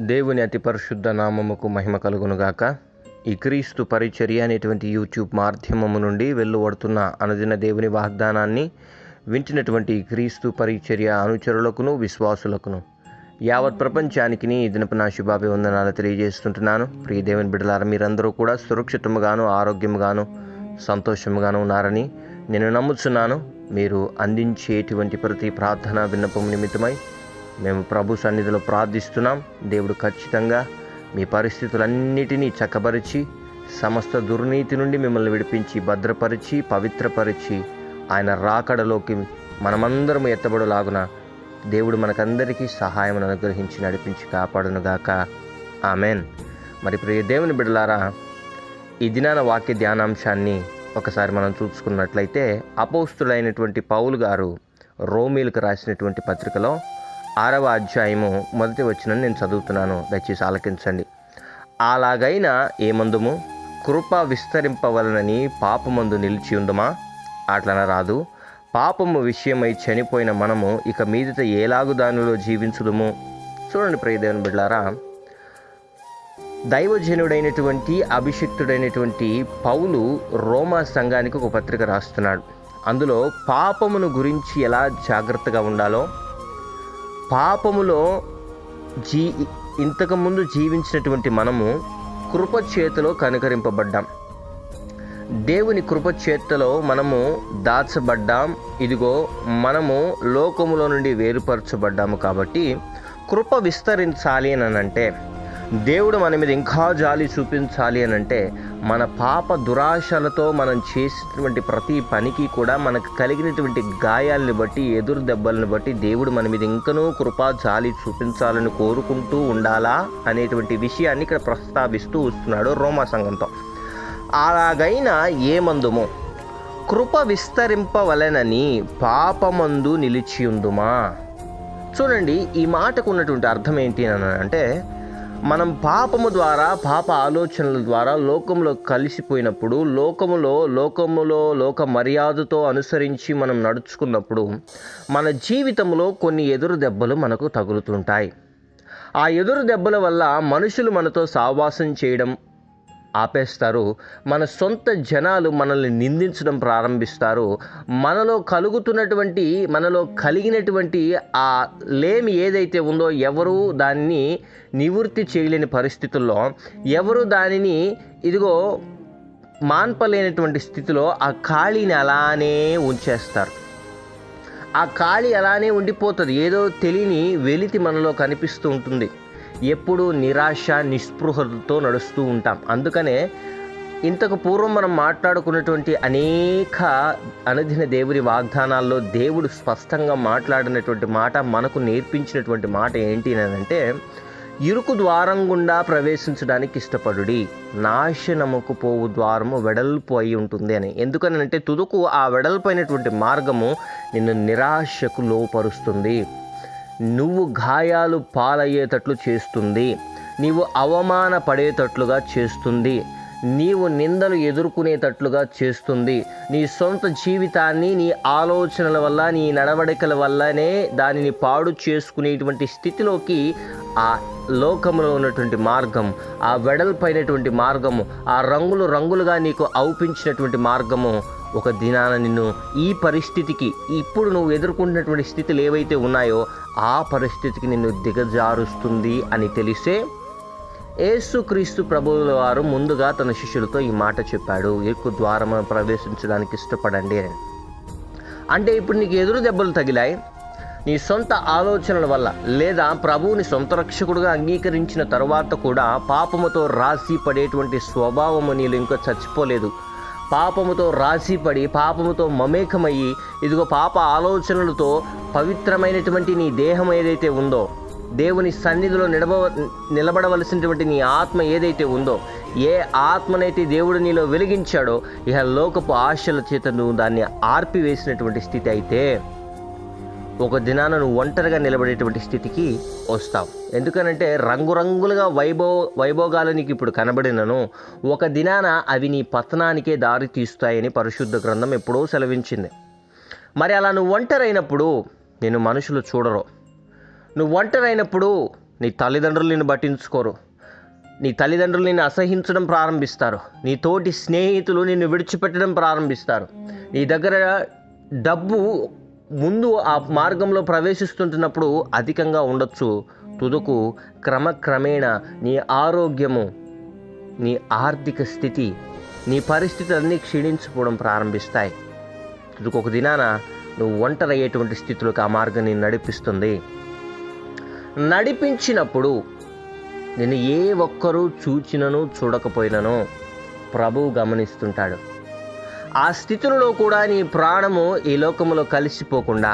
దేవుని అతి పరిశుద్ధ నామముకు మహిమ కలుగునుగాక. ఈ క్రీస్తు పరిచర్య అనేటువంటి యూట్యూబ్ మాధ్యమము నుండి వెలువడుతున్న అనుదిన దేవుని వాగ్దానాన్ని వింటున్నటువంటి క్రీస్తు పరిచర్య అనుచరులకును విశ్వాసులకును యావత్ ప్రపంచానికి ఈ దినపు నా శుభాభివందనాలు తెలియజేస్తుంటున్నాను. ప్రియ దేవుని బిడ్డలారా, మీరందరూ కూడా సురక్షితముగాను ఆరోగ్యముగాను సంతోషముగాను ఉన్నారని నేను నమ్ముతున్నాను. మీరు అందించేటువంటి ప్రతి ప్రార్థన విన్నపం నిమిత్తమై మేము ప్రభు సన్నిధిలో ప్రార్థిస్తున్నాం. దేవుడు ఖచ్చితంగా మీ పరిస్థితులన్నిటినీ చక్కబరిచి సమస్త దుర్నీతి నుండి మిమ్మల్ని విడిపించి భద్రపరిచి పవిత్రపరిచి ఆయన రాకడలోకి మనమందరం ఎత్తబడులాగున దేవుడు మనకందరికీ సహాయం అనుగ్రహించి నడిపించి కాపాడునుగాక. ఆమెన్. మరి ప్రియ దేవుని బిడ్డలారా, ఈ దినాన వాక్య ధ్యానాంశాన్ని ఒకసారి మనం చూసుకున్నట్లయితే అపోస్తులైనటువంటి పౌలు గారు రోమీలకు రాసినటువంటి పత్రికలో 6వ అధ్యాయము 1వ వచనం నేను చదువుతున్నాను, దయచేసి ఆలకించండి. అలాగైనా ఏమందుము, కృప విస్తరింపవలనని పాపమందు నిలిచి ఉందమా? అట్లన రాదు. పాపము విషయమై చనిపోయిన మనము ఇక మీదట ఏలాగు దానిలో జీవించుదుము? చూడండి ప్రియ దేవుని బిడ్డలారా, దైవజనుడైనటువంటి అభిషిక్తుడైనటువంటి పౌలు రోమా సంఘానికి ఒక పత్రిక రాస్తున్నాడు. అందులో పాపమును గురించి ఎలా జాగ్రత్తగా ఉండాలో, పాపములో ఇంతకుముందు జీవించినటువంటి మనము కృపచేతలో కనుకరింపబడ్డాం. దేవుని కృపచేతలో మనము దాచబడ్డాం. ఇదిగో మనము లోకములో నుండి వేరుపరచబడ్డాము. కాబట్టి కృప విస్తరించాలి అని అంటే, దేవుడు మన మీద ఇంకా జాలి చూపించాలి అని అంటే, మన పాప దురాశలతో మనం చేసినటువంటి ప్రతి పనికి కూడా మనకు కలిగినటువంటి గాయాలని బట్టి, ఎదురు దెబ్బలను బట్టి దేవుడు మన మీద ఇంకనూ కృపా జాలి చూపించాలని కోరుకుంటూ ఉండాలా అనేటువంటి విషయాన్ని ఇక్కడ ప్రస్తావిస్తూ వస్తున్నాడు రోమా సంఘంతో. అలాగైనా ఏమందుము, కృప విస్తరింపవలెనని పాపమందు నిలిచి ఉందుమా? చూడండి, ఈ మాటకు ఉన్నటువంటి అర్థం ఏంటి అని అంటే, మనం పాపము ద్వారా, పాప ఆలోచనల ద్వారా లోకంలో కలిసిపోయినప్పుడు, లోకములో లోక మర్యాదతో అనుసరించి మనం నడుచుకున్నప్పుడు మన జీవితంలో కొన్ని ఎదురు దెబ్బలు మనకు తగులుతుంటాయి. ఆ ఎదురు దెబ్బల వల్ల మనుషులు మనతో సావాసం చేయడం ఆపేస్తారు. మన సొంత జనాలు మనల్ని నిందించడం ప్రారంభిస్తారు. మనలో కలిగినటువంటి ఆ లేమి ఏదైతే ఉందో ఎవరు దాన్ని నివృత్తి చేయలేని పరిస్థితుల్లో, ఎవరు దానిని మాన్పలేనటువంటి స్థితిలో ఆ ఖాళీని అలానే ఉంచేస్తారు. ఆ ఖాళీ అలానే ఉండిపోతుంది. ఏదో తెలియని వెలితి మనలో కనిపిస్తూ ఉంటుంది. ఎప్పుడు నిరాశ నిస్పృహలతో నడుస్తూ ఉంటాం. అందుకనే ఇంతకు పూర్వం మనం మాట్లాడుకున్నటువంటి అనేక అనుదిన దేవుని వాగ్దానాల్లో దేవుడు స్పష్టంగా మాట్లాడినటువంటి మాట, మనకు నేర్పించినటువంటి మాట ఏంటి అంటే, ఇరుకు ద్వారం గుండా ప్రవేశించడానికి ఇష్టపడుడి, నాశనముకు పోవు ద్వారము వెడల్పు అయి ఉంటుంది అని. ఎందుకనంటే తుదుకు ఆ వెడల్పైనటువంటి మార్గము నిన్ను నిరాశకు లోపరుస్తుంది, నువ్వు గాయాలు పాలయ్యేటట్లు చేస్తుంది, నీవు అవమాన పడేటట్లుగా చేస్తుంది, నీవు నిందలు ఎదుర్కొనేటట్లుగా చేస్తుంది. నీ సొంత జీవితాన్ని నీ ఆలోచనల వల్ల, నీ నడవడికల వల్లనే దానిని పాడు చేసుకునేటువంటి స్థితిలోకి ఆ లోకంలో ఉన్నటువంటి మార్గం, ఆ వెడల్పైనటువంటి మార్గము, ఆ రంగులుగా నీకు అవుపించినటువంటి మార్గము ఒక దినాన నిన్ను ఈ పరిస్థితికి, ఇప్పుడు నువ్వు ఎదుర్కొంటున్నటువంటి స్థితులు ఏవైతే ఉన్నాయో ఆ పరిస్థితికి నిన్ను దిగజారుస్తుంది అని తెలిసే యేసుక్రీస్తు ప్రభువుల వారు ముందుగా తన శిష్యులతో ఈ మాట చెప్పాడు, ఇరుకు ద్వారము ప్రవేశించడానికి ఇష్టపడండి అని. అంటే ఇప్పుడు నీకు ఎదురు దెబ్బలు తగిలాయి, నీ సొంత ఆలోచనల వల్ల, లేదా ప్రభువుని సొంత రక్షకుడుగా అంగీకరించిన తరువాత కూడా పాపముతో రాసి పడేటువంటి స్వభావము నీలో ఇంకా చచ్చిపోలేదు. పాపముతో రాసిపడి, పాపముతో మమేకమయ్యి, పాప ఆలోచనలతో పవిత్రమైనటువంటి నీ దేహం ఏదైతే ఉందో, దేవుని సన్నిధిలో నిలబడవలసినటువంటి నీ ఆత్మ ఏదైతే ఉందో, ఏ ఆత్మనైతే దేవుడు నీలో వెలిగించాడో, ఇహ లోకపు ఆశల చేత నువ్వు దాన్ని ఆర్పివేసినటువంటి స్థితి అయితే ఒక దినాన నువ్వు ఒంటరిగా నిలబడేటువంటి స్థితికి వస్తావు. ఎందుకనంటే రంగురంగులుగా వైభోగాలు నీకు ఇప్పుడు కనబడినను ఒక దినాన అవి నీ పతనానికే దారి తీస్తాయని పరిశుద్ధ గ్రంథం ఎప్పుడో సెలవించింది. మరి అలా నువ్వు ఒంటరైనప్పుడు నిన్ను మనుషులు చూడరు. నువ్వు ఒంటరైనప్పుడు నీ తల్లిదండ్రులు నిన్ను పట్టించుకోరు, నీ తల్లిదండ్రులు నిన్ను అసహించడం ప్రారంభిస్తారు, నీ తోటి స్నేహితులు నిన్ను విడిచిపెట్టడం ప్రారంభిస్తారు. నీ దగ్గర డబ్బు ముందు ఆ మార్గంలో ప్రవేశిస్తుంటున్నప్పుడు అధికంగా ఉండొచ్చు, తుదకు క్రమక్రమేణా నీ ఆరోగ్యము, నీ ఆర్థిక స్థితి, నీ పరిస్థితులన్నీ క్షీణించిపోవడం ప్రారంభిస్తాయి. తుదకు ఒక దినాన నువ్వు ఒంటరయ్యేటువంటి స్థితిలోకి ఆ మార్గం నేను నడిపిస్తుంది. నడిపించినప్పుడు నేను ఏ ఒక్కరూ చూచినను చూడకపోయినను ప్రభువు గమనిస్తుంటాడు. ఆ స్థితులలో కూడా నీ ప్రాణము ఈ లోకములో కలిసిపోకుండా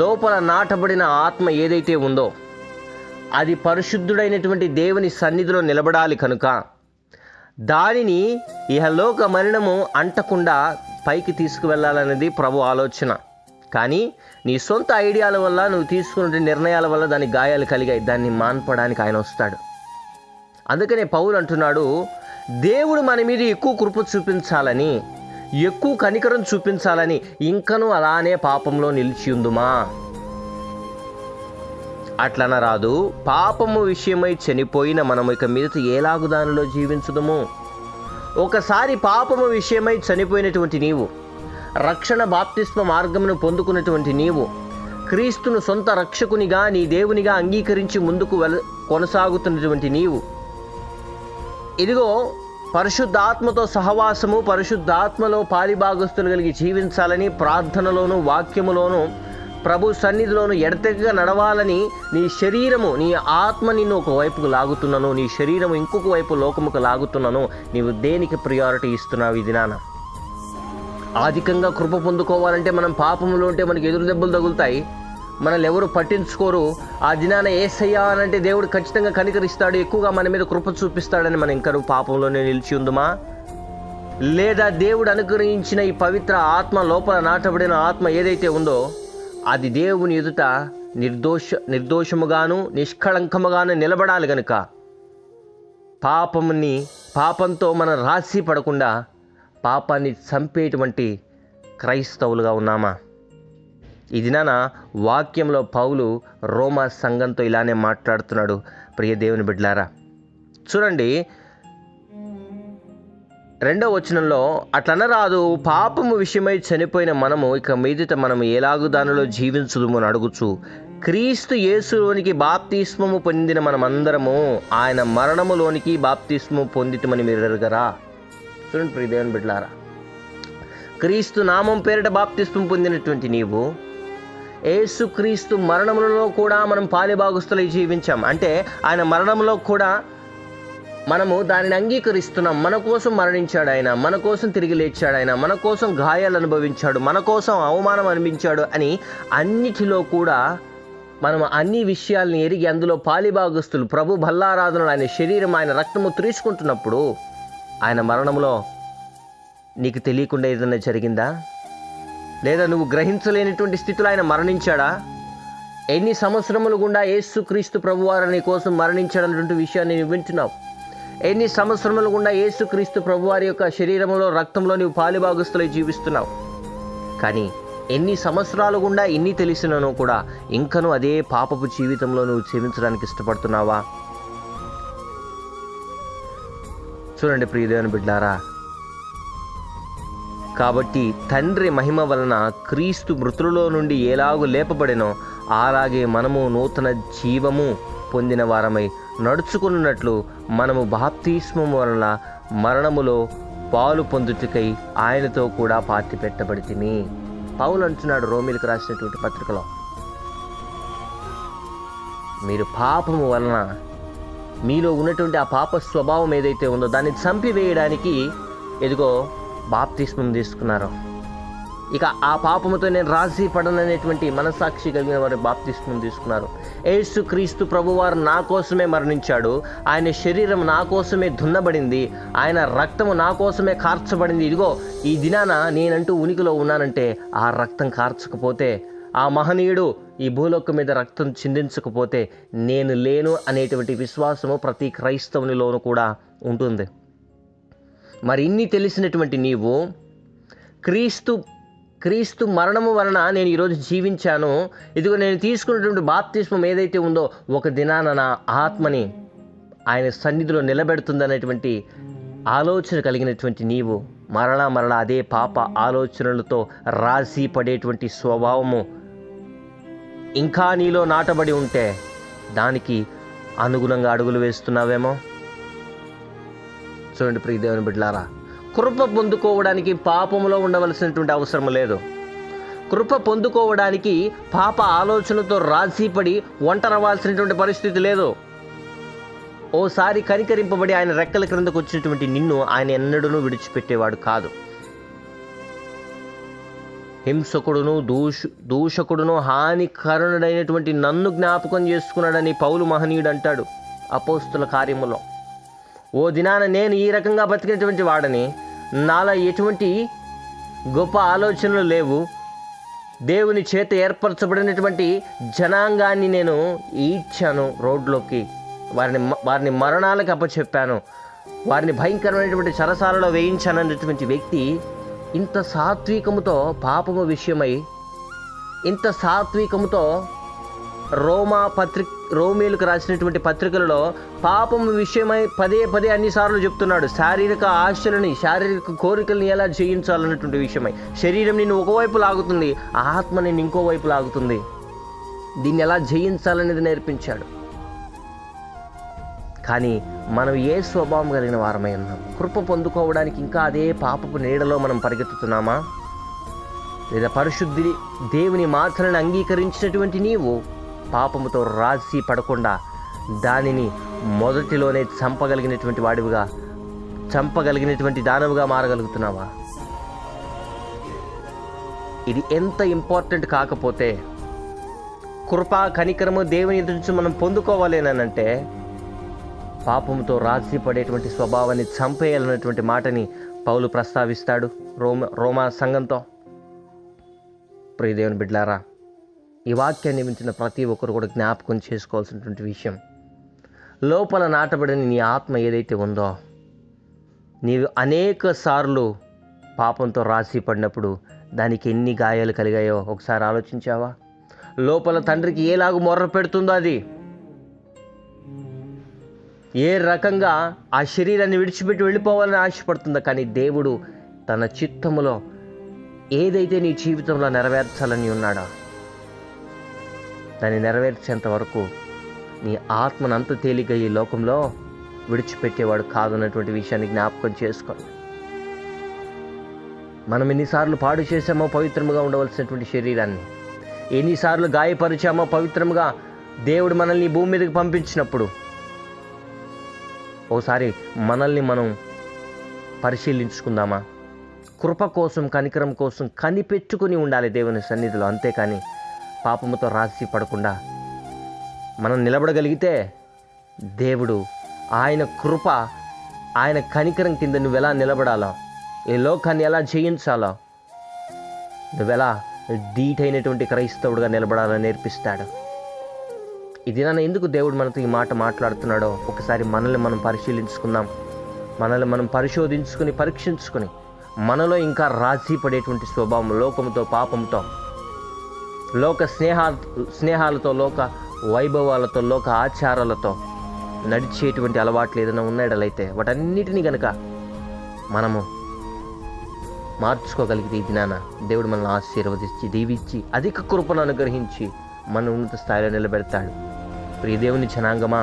లోపల నాటబడిన ఆత్మ ఏదైతే ఉందో అది పరిశుద్ధుడైనటువంటి దేవుని సన్నిధిలో నిలబడాలి కనుక దానిని ఇహలోక మరణము అంటకుండా పైకి తీసుకువెళ్ళాలనేది ప్రభు ఆలోచన. కానీ నీ సొంత ఐడియాల వల్ల నువ్వు తీసుకున్న నిర్ణయాల వల్ల దానికి గాయాలు కలిగాయి. దాన్ని మాన్పడానికి ఆయన వస్తాడు. అందుకనే పౌలు అంటున్నాడు, దేవుడు మన మీద ఎక్కువ కృప చూపించాలని, ఎక్కువ కనికరం చూపించాలని ఇంకనూ అలానే పాపంలో నిలిచి ఉందుమా? అట్లన రాదు. పాపము విషయమై చనిపోయిన మనము ఇక మీదట ఏలాగు దానిలో జీవించుదము? ఒకసారి పాపము విషయమై చనిపోయినటువంటి నీవు, రక్షణ బాప్తిస్మ మార్గమును పొందుకున్నటువంటి నీవు, క్రీస్తును సొంత రక్షకునిగా నీ దేవునిగా అంగీకరించి ముందుకు కొనసాగుతున్నటువంటి నీవు, ఇదిగో పరిశుద్ధాత్మతో సహవాసము, పరిశుద్ధాత్మలో పాలిభాగస్తులు కలిగి జీవించాలని, ప్రార్థనలోను వాక్యములోను ప్రభు సన్నిధిలోను ఎడతెగగా నడవాలని నీ శరీరము, నీ ఆత్మ నిన్ను ఒకవైపుకు లాగుతున్నాను, నీ శరీరము ఇంకొక వైపు లోకముకు లాగుతున్నాను. నీవు దేనికి ప్రియారిటీ ఇస్తున్నావు? ఇది నాన్న అధికంగా కృప పొందుకోవాలంటే మనం పాపములో ఉంటే మనకి ఎదురు దెబ్బలు తగులుతాయి, మనల్ని ఎవరు పట్టించుకోరు. ఆ దినాన యేసయ్యా అనంటే దేవుడు ఖచ్చితంగా కనికరిస్తాడు, ఎక్కువగా మన మీద కృప చూపిస్తాడని మనం ఇంకా పాపంలోనే నిలిచి ఉందుమా? లేదా దేవుడు అనుగ్రహించిన ఈ పవిత్ర ఆత్మ, లోపల నాటబడిన ఆత్మ ఏదైతే ఉందో అది దేవుని ఎదుట నిర్దోషముగాను నిష్కళంకముగాను నిలబడాలి గనుక పాపంతో మనం రాశి పడకుండా పాపాన్ని చంపేటువంటి క్రైస్తవులుగా ఉన్నామా? ఈ దినాన వాక్యంలో పౌలు రోమా సంఘంతో ఇలానే మాట్లాడుతున్నాడు. ప్రియ దేవుని బిడ్డలారా, చూడండి 2వ వచనంలో, అట్లనరాదు, పాపము విషయమై చనిపోయిన మనము ఇక మీదట మనము ఎలాగు దానిలో జీవించుదుము అని అడుగుచు క్రీస్తు యేసులోనికి బాప్తిస్మము పొందిన మనమందరము ఆయన మరణములోనికి బాప్తిస్మము పొందితమని మీరు ఎరుగరా? చూడండి ప్రియ దేవుని బిడ్డలారా, క్రీస్తు నామం పేరిట బాప్తిస్మం పొందినటువంటి నీవు, యేసు క్రీస్తు మరణములలో కూడా మనం పాలిభాగస్తులై జీవించాం. అంటే ఆయన మరణంలో కూడా మనము దానిని అంగీకరిస్తున్నాం. మన కోసం మరణించాడు ఆయన, మన కోసం తిరిగి లేచాడు ఆయన, మన కోసం గాయాలు అనుభవించాడు, మన కోసం అవమానం అనిపించాడు అని అన్నిటిలో కూడా మనం అన్ని విషయాల్ని ఎరిగి అందులో పాలిభాగస్తులు, ప్రభు బల్లారాధనలు, ఆయన శరీరం, ఆయన రక్తము తీసుకుంటున్నప్పుడు ఆయన మరణంలో నీకు తెలియకుండా ఏదైనా జరిగిందా? లేదా నువ్వు గ్రహించలేనిటువంటి స్థితిలో ఆయన మరణించాడా? ఎన్ని సంవత్సరములు గుండా యేసు క్రీస్తు ప్రభువారు నీ కోసం మరణించాడన్నటువంటి విషయాన్ని నువ్వు వింటున్నావు. ఎన్ని సంవత్సరములు గుండా యేసు క్రీస్తు ప్రభువారి యొక్క శరీరంలో, రక్తంలో నువ్వు పాలిభాగస్తులై జీవిస్తున్నావు. కానీ ఎన్ని సంవత్సరాలు గుండా ఎన్ని తెలిసినను కూడా ఇంకనూ అదే పాపపు జీవితంలో నువ్వు జీవించడానికి ఇష్టపడుతున్నావా? చూడండి ప్రియ దేవుని బిడ్డలారా, కాబట్టి తండ్రి మహిమ వలన క్రీస్తు మృతులలో నుండి ఎలాగూ లేపబడినో అలాగే మనము నూతన జీవము పొందిన వారమై నడుచుకున్నట్లు మనము బాప్తిస్మము వలన మరణములో పాలు పొందుటకై ఆయనతో కూడా పాతి పెట్టబడితిమి. పౌలు అంటున్నాడు రోమీలకు రాసినటువంటి పత్రికలో, మీరు పాపము వలన మీలో ఉన్నటువంటి ఆ పాప స్వభావం ఏదైతే ఉందో దాన్ని చంపివేయడానికి ఎదుగో బాప్తిస్మం తీసుకున్నారు. ఇక ఆ పాపముతో నేను రాజీ పడననేటువంటి మనసాక్షి కలిగిన వారు బాప్తిస్మం తీసుకున్నారు. యేసు క్రీస్తు ప్రభువారు నా కోసమే మరణించాడు, ఆయన శరీరం నా కోసమే దున్నబడింది, ఆయన రక్తము నా కోసమే కార్చబడింది. ఇదిగో ఈ దినాన నేనంటూ ఉనికిలో ఉన్నానంటే ఆ రక్తం కార్చకపోతే, ఆ మహనీయుడు ఈ భూలోకం మీద రక్తం చిందించకపోతే నేను లేను అనేటువంటి విశ్వాసము ప్రతి క్రైస్తవునిలోనూ కూడా ఉంటుంది. మరి ఇన్ని తెలిసినటువంటి నీవు క్రీస్తు క్రీస్తు మరణము వలన నేను ఈరోజు జీవించాను. ఇదిగో నేను తీసుకున్నటువంటి బాప్తిస్మం ఏదైతే ఉందో ఒక దినాన నా ఆత్మని ఆయన సన్నిధిలో నిలబెడుతుందనేటువంటి ఆలోచన కలిగినటువంటి నీవు మరలా అదే పాప ఆలోచనలతో రాజీ పడేటువంటి స్వభావము ఇంకా నీలో నాటబడి ఉంటే దానికి అనుగుణంగా అడుగులు వేస్తున్నావేమో. చూడండి ప్రియ దేవుని బిడ్డలారా, కృప పొందుకోవడానికి పాపములో ఉండవలసినటువంటి అవసరం లేదు. కృప పొందుకోవడానికి పాప ఆలోచనతో రాజీపడి ఒంటరవాల్సినటువంటి పరిస్థితి లేదు. ఓసారి కనికరింపబడి ఆయన రెక్కల క్రిందకు వచ్చినటువంటి నిన్ను ఆయన ఎన్నడూ విడిచిపెట్టేవాడు కాదు. హింసకుడును దూషకుడును హానికరుడైనటువంటి నన్ను జ్ఞాపకం చేసుకున్నాడని పౌలు మహనీయుడు అంటాడు అపోస్తుల కార్యములో. ఓ దినాన నేను ఈ రకంగా బతికినటువంటి వాడని, నాలో ఎటువంటి గొప్ప ఆలోచనలు లేవు, దేవుని చేత ఏర్పరచబడినటువంటి జనాంగాన్ని నేను ఈడ్చాను రోడ్లోకి, వారిని మరణాలకు అప్పచెప్పాను, వారిని భయంకరమైనటువంటి చెరసాలలో వేయించానన్నటువంటి వ్యక్తి ఇంత సాత్వికముతో పాపము విషయమై, ఇంత సాత్వికముతో రోమీలకు రాసినటువంటి పత్రికలలో పాపము విషయమై పదే అన్నిసార్లు చెప్తున్నాడు. శారీరక ఆశలని, శారీరక కోరికల్ని ఎలా జయించాలన్నటువంటి విషయమై. శరీరం నిన్ను ఒకవైపు లాగుతుంది, ఆత్మ నిన్ను ఇంకోవైపు లాగుతుంది. దీన్ని ఎలా జయించాలనేది నేర్పించాడు. కానీ మనం ఏ స్వభావం కలిగిన వారమై ఉన్నాం? కృప పొందుకోవడానికి ఇంకా అదే పాపపు నీడలో మనం పరిగెత్తుతున్నామా? లేదా పరిశుద్ధి దేవుని మాటలను అంగీకరించినటువంటి నీవు పాపముతో రాజీ పడకుండా దానిని మొదటిలోనే చంపగలిగినటువంటి దానవుగా మారగలుగుతున్నావా? ఇది ఎంత ఇంపార్టెంట్ కాకపోతే, కృపా కనికరము దేవుని ఎదురు నుంచి మనం పొందుకోవాలేనంటే పాపముతో రాజీ పడేటువంటి స్వభావాన్ని చంపేయాలన్నటువంటి మాటని పౌలు ప్రస్తావిస్తాడు రోమా సంఘంతో. ప్రియ దేవుని బిడ్డలారా, ఈ వాక్యాన్ని వింటున్న ప్రతి ఒక్కరు కూడా జ్ఞాపకం చేసుకోవాల్సినటువంటి విషయం, లోపల నాటబడిన నీ ఆత్మ ఏదైతే ఉందో, నీవు అనేక సార్లు పాపంతో రాజీ పడినప్పుడు దానికి ఎన్ని గాయాలు కలిగాయో ఒకసారి ఆలోచించావా? లోపల తండ్రికి ఏలాగూ మొర్ర పెడుతుందో, అది ఏ రకంగా ఆ శరీరాన్ని విడిచిపెట్టి వెళ్ళిపోవాలని ఆశపడుతుందో, కానీ దేవుడు తన చిత్తములో ఏదైతే నీ జీవితంలో నెరవేర్చాలని ఉన్నాడో దాన్ని నెరవేర్చేంత వరకు నీ ఆత్మను అంత తేలిగ్గా ఈ లోకంలో విడిచిపెట్టేవాడు కాదన్నటువంటి విషయాన్ని జ్ఞాపకం చేసుకోండి. మనం ఎన్నిసార్లు పాడు చేశామో పవిత్రముగా ఉండవలసినటువంటి శరీరాన్ని, ఎన్నిసార్లు గాయపరిచామో పవిత్రముగా దేవుడు మనల్ని భూమి మీదకి పంపించినప్పుడు ఓసారి మనల్ని మనం పరిశీలించుకుందామా? కృప కోసం, కనికరం కోసం కనిపెట్టుకుని ఉండాలి దేవుని సన్నిధిలో. అంతేకాని పాపముతో రాజీ పడకుండా మనం నిలబడగలిగితే దేవుడు ఆయన కృప, ఆయన కనికరం కింద నువ్వెలా నిలబడాలో, ఈ లోకాన్ని ఎలా జయించాలో, నువ్వెలా ధీటైనటువంటి క్రైస్తవుడుగా నిలబడాలని నేర్పిస్తాడు. ఇది నన్ను ఎందుకు దేవుడు మనతో ఈ మాట మాట్లాడుతున్నాడో ఒకసారి మనల్ని మనం పరిశీలించుకుందాం. మనల్ని మనం పరిశోధించుకుని పరీక్షించుకుని మనలో ఇంకా రాజీ పడేటువంటి స్వభావం, లోకముతో, పాపంతో, లోక స్నేహాలతో, లోక వైభవాలతో, లోక ఆచారాలతో నడిచేటువంటి అలవాట్లు ఏదైనా ఉన్నాడలైతే వాటన్నిటినీ గనక మనము మార్చుకోగలిగితే ఈ దినాన దేవుడు మనల్ని ఆశీర్వదించి, దీవించి, అధిక కృపను అనుగ్రహించి మన ఉన్నత స్థాయిలో నిలబెడతాడు. ప్రియ దేవుని జనాంగమా,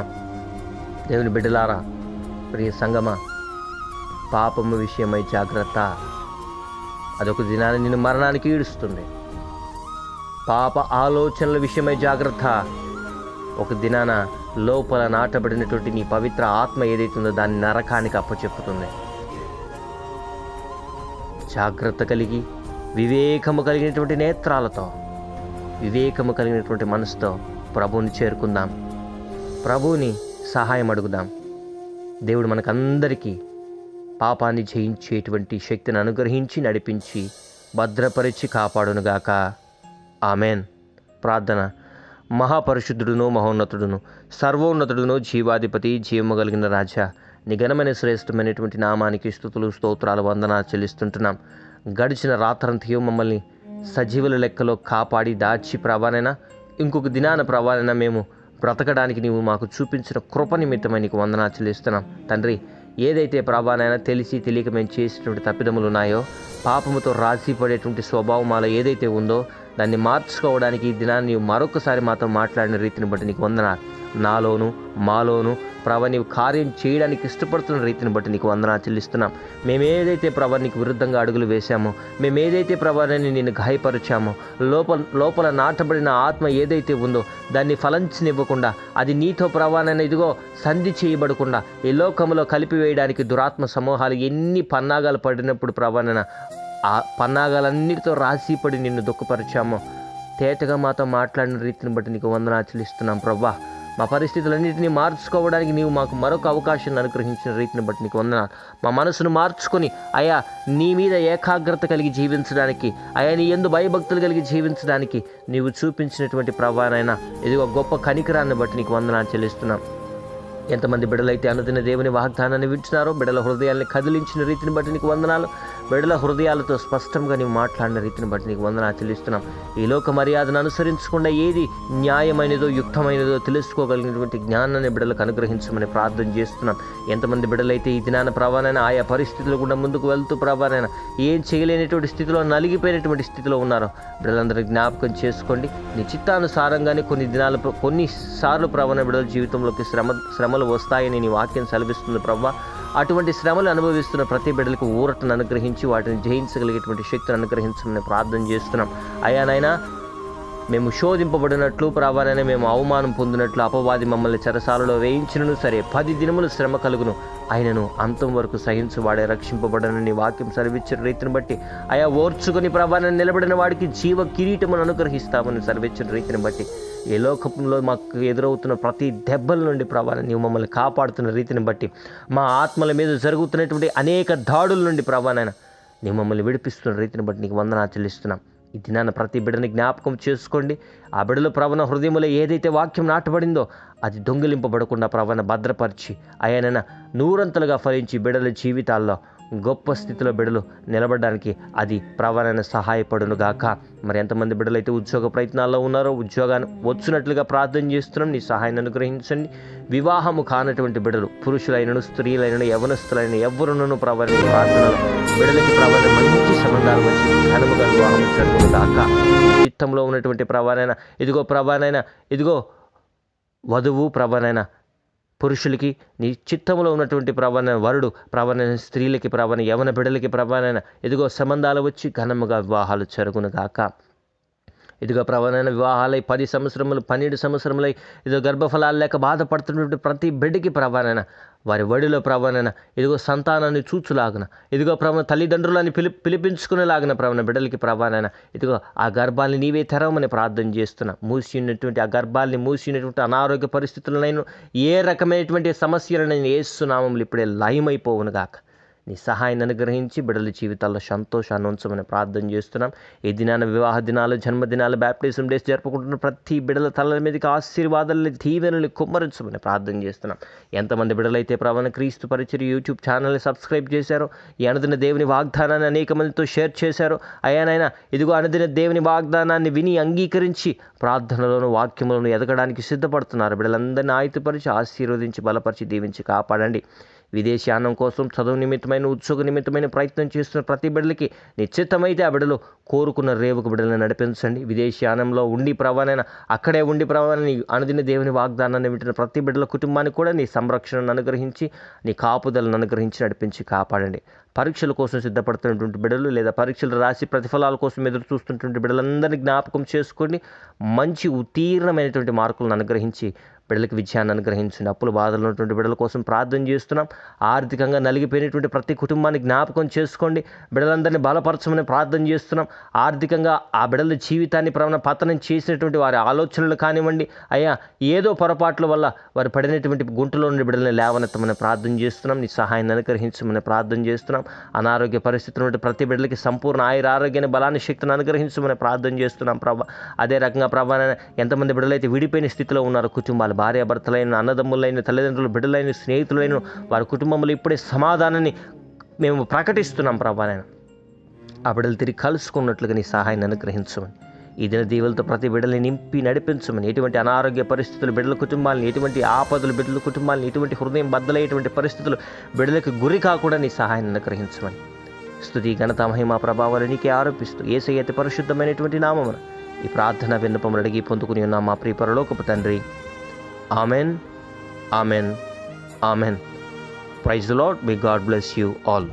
దేవుని బిడ్డలారా, ప్రియ సంగమా, పాపము విషయమై జాగ్రత్త. అదొక దినాన్ని నిన్ను మరణానికి ఈడుస్తుంది. పాప ఆలోచనల విషయమై జాగ్రత్త. ఒక దినాన లోపల నాటబడినటువంటి నీ పవిత్ర ఆత్మ ఏదైతుందో దాన్ని నరకానికి అప్పచెప్పుతుంది. జాగ్రత్త కలిగి, వివేకము కలిగినటువంటి నేత్రాలతో, వివేకము కలిగినటువంటి మనసుతో ప్రభువుని చేరుకుందాం. ప్రభువుని సహాయం అడుగుదాం. దేవుడు మనకందరికీ పాపాన్ని జయించేటువంటి శక్తిని అనుగ్రహించి, నడిపించి, భద్రపరిచి కాపాడునుగాక. ఆమెన్. ప్రార్థన. మహాపరిశుద్ధుడును, మహోన్నతుడును, సర్వోన్నతుడును, జీవాధిపతి, జీవము కలిగిన రాజా, నీ ఘనమైన శ్రేష్టమైనటువంటి నామానికి స్తుతులు, స్తోత్రాలు, వందనాలు చెల్లిస్తుంటున్నాం. గడిచిన రాత్రంతయు మమ్మల్ని సజీవుల లెక్కలో కాపాడి దాచి ప్రభానైనా ఇంకొక దినాన ప్రభానైనా మేము బ్రతకడానికి నీవు మాకు చూపించిన కృప నిమిత్తమై నీకు వందనాలు చెల్లిస్తున్నాం తండ్రి. ఏదైతే ప్రభానైనా తెలిసి తెలియక మేము చేసినటువంటి తప్పిదములు ఉన్నాయో, పాపముతో రాజీ పడేటువంటి స్వభావం మాలో ఏదైతే ఉందో దాన్ని మార్చుకోవడానికి ఈ దినాన్ని నీవు మరొకసారి మాతో మాట్లాడిన రీతిని బట్టి నీకు వందనాలు. నాలోను మాలోను ప్రభా నీవు కార్యం చేయడానికి ఇష్టపడుతున్న రీతిని బట్టి నీకు వందనాలు చెల్లిస్తున్నాం. మేమేదైతే ప్రభా నీకు విరుద్ధంగా అడుగులు వేశామో, మేమేదైతే ప్రభాని నిన్ను గాయపరిచామో, లోపల నాటబడిన ఆత్మ ఏదైతే ఉందో దాన్ని ఫలించనివ్వకుండా, అది నీతో ప్రభానైనా ఇదిగో సంధి చేయబడకుండా ఈ లోకంలో కలిపివేయడానికి దురాత్మ సమూహాలు ఎన్ని పన్నాగాలు పడినప్పుడు ప్రభానైనా ఆ పన్నాగాలన్నిటితో రాసిపడి నిన్ను దుఃఖపరిచామో, తేటగా మాతో మాట్లాడిన రీతిని బట్టి నీకు వందనాలు చెల్లిస్తున్నాం ప్రభా. మా పరిస్థితులన్నింటినీ మార్చుకోవడానికి నీవు మాకు మరొక అవకాశాన్ని అనుగ్రహించిన రీతిని బట్టి నీకు వందనాలు. మా మనసును మార్చుకొని అయా నీ మీద ఏకాగ్రత కలిగి జీవించడానికి, అయా నీ యందు భయభక్తులు కలిగి జీవించడానికి నీవు చూపించినటువంటి ప్రభానైనా ఇదిగో గొప్ప కనికరాన్ని బట్టి నీకు వందనాలు చెల్లిస్తున్నాం. ఎంతమంది బిడ్డలైతే అనుదిన దేవుని వాగ్దానాన్ని వింటున్నారో, బిడ్డల హృదయాల్ని కదిలించిన రీతిని బట్టి నీకు వందనాలు. బిడ్డల హృదయాలతో స్పష్టంగా నీవు మాట్లాడిన రీతిని బట్టి నీకు వందనాలు చెల్లిస్తున్నాం. ఈ లోక మర్యాదను అనుసరించకుండా ఏది న్యాయమైనదో యుక్తమైనదో తెలుసుకోగలిగినటువంటి జ్ఞానాన్ని బిడ్డలకు అనుగ్రహించమని ప్రార్థన చేస్తున్నాం. ఎంతమంది బిడ్డలైతే ఈ దినాన ప్రభానైనా ఆయా పరిస్థితులు కూడా ముందుకు వెళ్తూ ప్రభానైనా ఏం చేయలేనటువంటి స్థితిలో, నలిగిపోయినటువంటి స్థితిలో ఉన్నారో బిడ్డలందరినీ జ్ఞాపకం చేసుకోండి. నీ చిత్తానుసారంగానే కొన్నిసార్లు ప్రభాన బిడ్డల జీవితంలోకి శ్రమలు వస్తాయని నీ వాక్యం సెలవిస్తుంది ప్రభా. అటువంటి శ్రమలు అనుభవిస్తున్న ప్రతి బిడ్డలకు ఊరటను అనుగ్రహించి వాటిని జయించగలిగేటువంటి శక్తిని అనుగ్రహించమని ప్రార్థన చేస్తున్నాం. అయ్యానైనా మేము శోధింపబడినట్లు ప్రభానైనా మేము అవమానం పొందినట్లు అపవాది మమ్మల్ని చెరసాలలో వేయించినను సరే 10 దినములు శ్రమ కలుగును, ఆయనను అంతం వరకు సహించువాడే రక్షింపబడనని వాక్యం సెలవిచ్చిన రీతిని బట్టి అయా ఓర్చుకొని ప్రభానైనా నిలబడిన వాడికి జీవ కిరీటమును అనుగ్రహిస్తామని సెలవిచ్చిన రీతిని బట్టి ఈ లోకంలో మాకు ఎదురవుతున్న ప్రతి దెబ్బల నుండి ప్రభావం నీవు మమ్మల్ని కాపాడుతున్న రీతిని బట్టి మా ఆత్మల మీద జరుగుతున్నటువంటి అనేక దాడుల నుండి ప్రభానైనా నీవు మమ్మల్ని విడిపిస్తున్న రీతిని బట్టి నీకు వందనాలు చెల్లిస్తున్నాం. ఈ దినాన ప్రతి బిడ్డని జ్ఞాపకం చేసుకోండి. ఆ బిడ్డలో ప్రవణ హృదయంలో ఏదైతే వాక్యం నాటబడిందో అది దొంగిలింపబడకుండా ప్రవణ భద్రపరిచి ఆయనైనా నూరంతలుగా ఫలించి బిడ్డల జీవితాల్లో గొప్ప స్థితిలో బిడ్డలు నిలబడడానికి అది ప్రభానైనా సహాయపడును గాక. మరి ఎంతమంది బిడ్డలైతే ఉద్యోగ ప్రయత్నాల్లో ఉన్నారో ఉద్యోగాన్ని వచ్చినట్లుగా ప్రార్థన చేస్తున్నాం. నీ సహాయాన్ని అనుగ్రహించండి. వివాహము కానటువంటి బిడ్డలు, పురుషులైనను స్త్రీలైనను యవనస్తులైన ఎవరునూ ప్రభాని ప్రార్థనలు బిడ్డలకి ప్రభావం మంచి సంబంధాలు వచ్చి ఘనముగా వివాహం జరుగును గాక. చిత్తంలో ఉన్నటువంటి ప్రభానైనా ఇదిగో ప్రభానైనా ఇదిగో వధువు ప్రభానైనా పురుషులకి నీ చిత్తంలో ఉన్నటువంటి ప్రభాన వరుడు ప్రభానైన స్త్రీలకి ప్రభాన యవన బిడ్డలకి ప్రభానైనా ఇదిగో సంబంధాలు వచ్చి ఘనముగా వివాహాలు జరుగును గాక. ఇదిగో ప్రభానైన వివాహాలై 10 సంవత్సరములు 12 సంవత్సరములై ఇదిగో గర్భఫలాలు లేక బాధపడుతున్నటువంటి ప్రతి బిడ్డకి ప్రభానైనా వారి వడిలో ప్రభానైనా ఇదిగో సంతానాన్ని చూచులాగున ఇదిగో ప్రభావ తల్లిదండ్రులని పిలిపించుకునేలాగిన ప్రభాన బిడ్డలకి ప్రభానైనా ఇదిగో ఆ గర్భాన్ని నీవే తెరవమని ప్రార్థన చేస్తున్నా. మూసినటువంటి ఆ గర్భాన్ని మూసినటువంటి అనారోగ్య పరిస్థితులనైనా ఏ రకమైనటువంటి సమస్యలను యేసునామములో ఇప్పుడే లయమైపోవును గాక. నీ సహాయాన్ని అనుగ్రహించి బిడ్డల జీవితాల్లో సంతోషాన్ని ఉంచమని ప్రార్థన చేస్తున్నాం. ఈ దినాన వివాహ దినాలు, జన్మదినాలు, బ్యాప్టిజం డేస్ జరుపుకుంటున్న ప్రతి బిడ్డల తలల మీదకి ఆశీర్వాదాలని దీవెనలు కుమ్మరించమని ప్రార్థన చేస్తున్నాం. ఎంతమంది బిడ్డలైతే ప్రభాన క్రీస్తు పరిచర్య యూట్యూబ్ ఛానల్ని సబ్స్క్రైబ్ చేశారో, ఈ అనుదిన దేవుని వాగ్దానాన్ని అనేక మందితో షేర్ చేశారో, అయ్యానైనా ఇదిగో అనుదిన దేవుని వాగ్దానాన్ని విని అంగీకరించి ప్రార్థనలోను వాక్యములను ఎదగడానికి సిద్ధపడుతున్నారు బిడ్డలందరినీ ఆయుధపరిచి ఆశీర్వదించి బలపరిచి దీవించి కాపాడండి. విదేశీయానం కోసం చదువు నిమిత్తమైన ఉద్యోగ నిమిత్తమైన ప్రయత్నం చేస్తున్న ప్రతి బిడ్డలకి నిశ్చితమైతే ఆ బిడ్డలు కోరుకున్న రేవుకు బిడ్డలను నడిపించండి. విదేశీయానంలో ఉండి ప్రభానైనా అక్కడే ఉండి ప్రభాని అనుదిన దేవుని వాగ్దానాన్ని వింటున్న ప్రతి బిడ్డల కుటుంబానికి కూడా నీ సంరక్షణను అనుగ్రహించి నీ కాపుదలను అనుగ్రహించి నడిపించి కాపాడండి. పరీక్షల కోసం సిద్ధపడుతున్నటువంటి బిడ్డలు లేదా పరీక్షలు రాసి ప్రతిఫలాల కోసం ఎదురు చూస్తున్నటువంటి బిడ్డలందరినీ జ్ఞాపకం చేసుకోండి. మంచి ఉత్తీర్ణమైనటువంటి మార్కులను అనుగ్రహించి బిడ్డలకు విజయాన్ని అనుగ్రహించండి. అప్పుల బాధలు ఉన్నటువంటి బిడ్డల కోసం ప్రార్థన చేస్తున్నాం. ఆర్థికంగా నలిగిపోయినటువంటి ప్రతి కుటుంబాన్ని జ్ఞాపకం చేసుకోండి. బిడ్డలందరినీ బలపరచమని ప్రార్థన చేస్తున్నాం. ఆర్థికంగా ఆ బిడ్డల జీవితాన్ని పతనం చేసినటువంటి వారి ఆలోచనలు కానివ్వండి, అయ్యా ఏదో పొరపాట్ల వల్ల వారు పడినటువంటి గుంటలో నుండి బిడ్డల్ని లేవనెత్తమని ప్రార్థన చేస్తున్నాం. నీ సహాయాన్ని అనుగ్రహించమని ప్రార్థన చేస్తున్నాం. అనారోగ్య పరిస్థితుల నుండి ప్రతి బిడ్డలకి సంపూర్ణ ఆరోగ్యాన్ని బలాన్ని శక్తిని అనుగ్రహించమని ప్రార్థన చేస్తున్నాం ప్రభా. అదే రకంగా ప్రభా ఎంతమంది బిడ్డలైతే విడిపోయిన స్థితిలో ఉన్నారో కుటుంబాలు, భార్యాభర్తలైన, అన్నదమ్ములైన, తల్లిదండ్రులు, బిడ్డలైన, స్నేహితులైన వారి కుటుంబంలో ఇప్పుడే సమాధానాన్ని మేము ప్రకటిస్తున్నాం ప్రభా. ఆ బిడ్డలు తిరిగి కలుసుకున్నట్లుగా నీ సహాయాన్ని అనుగ్రహించమని, ఈ దిన దీవులతో ప్రతి బిడ్డల్ని నింపి నడిపించమని, ఎటువంటి అనారోగ్య పరిస్థితులు బిడ్డల కుటుంబాలను, ఎటువంటి ఆపదలు బిడ్డల కుటుంబాలను, ఎటువంటి హృదయం బద్దలయ్యేటువంటి పరిస్థితులు బిడ్డలకు గురి కాకుండా నీ సహాయాన్ని అనుగ్రహించమని, స్తుతి ఘనత మహిమ ప్రభావాలు నీకే ఆరోపిస్తూ యేసయ్య అతి పరిశుద్ధమైనటువంటి నామమున ఈ ప్రార్థన విన్నపములు అడిగి పొందుకుని ఉన్న మా ప్రియ పరలోకపు తండ్రి. Amen, amen, amen. Praise the Lord. May God bless you all.